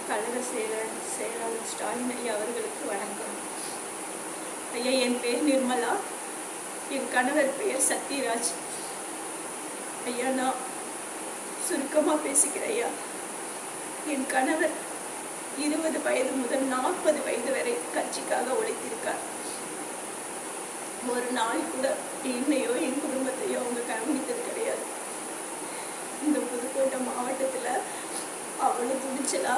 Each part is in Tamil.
கழக செயலாளர் ஸ்டாலின் ஐயா அவர்களுக்கு வணக்கம். ஐயா, என் பேர் நிர்மலா, என் கணவர் பெயர் சத்யராஜ். ஐயா, நான் சுருக்கமாக பேசிக்கிறேன். ஐயா, என் கணவர் 20 வயது முதல் 40 வயது வரை கட்சிக்காக உழைத்திருக்கார். ஒரு நாள் கூட என்னையோ என் குடும்பத்தையோ அவங்க கவனித்தது கிடையாது. இந்த புதுக்கோட்டை மாவட்டத்தில் அவ்வளோ துணிச்சலா,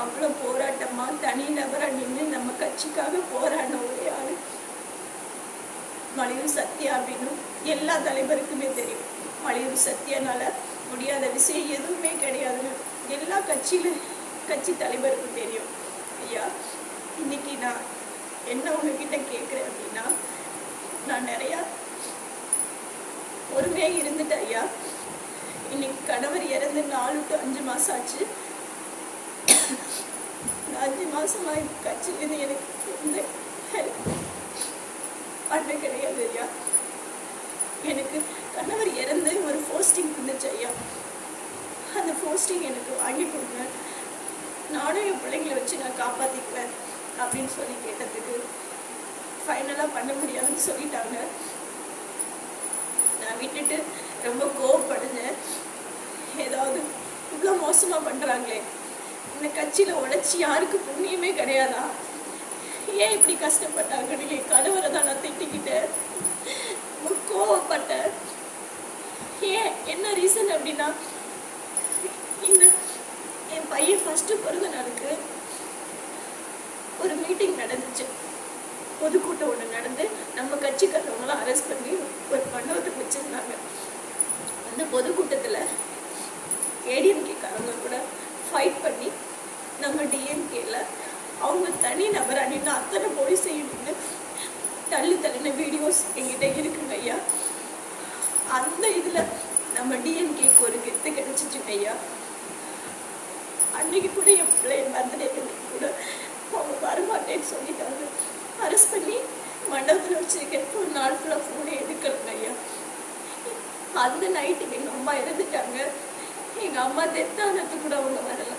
அவ்வளோ போராட்டமாக தனிநபராக நின்று நம்ம கட்சிக்காக போராடின ஒரே ஆள் மலையூர் சத்யா அப்படின்னு எல்லா தலைவருக்குமே தெரியும். மலையூர் சத்யானால முடியாத விஷயம் எதுவுமே கிடையாதுன்னு எல்லா கட்சி தலைவருக்கும் தெரியும். ஐயா, இன்னைக்கு நான் என்ன உங்ககிட்ட கேட்குறேன் அப்படின்னா, நான் நிறையா பொறுமையாக இருந்துட்டேன். ஐயா, இன்னைக்கு கணவர் இறந்து 4 to 5 மாதம் ஆச்சு. 5 மாதமாக கட்சியிலேருந்து எனக்கு எந்த ஹெல்ப் பண்ண கிடையாது. ஐயா, எனக்கு கணவர் இறந்து ஒரு போஸ்டிங் இருந்துச்சு. ஐயா, அந்த போஸ்டிங் எனக்கு வாங்கி கொடுங்க, நானும் என் பிள்ளைங்களை வச்சு நான் காப்பாற்றிக்குவேன் அப்படின்னு சொல்லி கேட்டதுக்கு ஃபைனலாக பண்ண முடியாதுன்னு சொல்லிட்டாங்க. நான் விட்டுட்டு ரொம்ப கோவப்படுங்க. ஏதாவது இவ்வளோ மோசமாக பண்ணுறாங்களே, இந்த கட்சியில் உழைச்சி யாருக்கு புண்ணியமே கிடையாதா, ஏன் இப்படி கஷ்டப்பட்டாங்கன்னு என் கணவரை தான் நான் திட்டிக்கிட்டேன், கோவப்பட்டேன். ஏன் என்ன ரீசன் அப்படின்னா, இந்த என் பையன் ஃபஸ்ட்டு பிறந்த நாளுக்கு ஒரு மீட்டிங் நடந்துச்சு, பொதுக்கூட்டம் ஒன்று நடந்து நம்ம கட்சிக்காரவங்களாம் அரெஸ்ட் பண்ணி ஒரு மண்டபத்துக்கு வச்சுருந்தாங்க. அந்த பொதுக்கூட்டத்தில் ஏடிஎம்கேக்காரங்க கூட ஃபைட் பண்ணி நம்ம டிஎம்கேல அவங்க தனி நபர் அணின்னு அத்தனை போலீஸ் செய்யணும்னு தள்ளின வீடியோஸ் எங்கிட்ட இருக்குங்க. ஐயா, அந்த இதில் நம்ம டிஎம்கேக்கு ஒரு கெத்து கிடைச்சிச்சுங்க. ஐயா, அன்னைக்கு கூட என் பிள்ளை பர்த்டே கூட அவங்க வரமாட்டேன்னு சொல்லிட்டாங்க. அரெஸ்ட் பண்ணி மண்டபத்தில் வச்சுருக்கேன். ஒரு நாள் ஃபுல்லாக ஃபோனே எடுக்கலைங்க. ஐயா, அந்த நைட்டுக்கு எங்கள் அம்மா இறந்துட்டாங்க. எங்கள் அம்மா டெத்தானது கூட அவங்க வரல.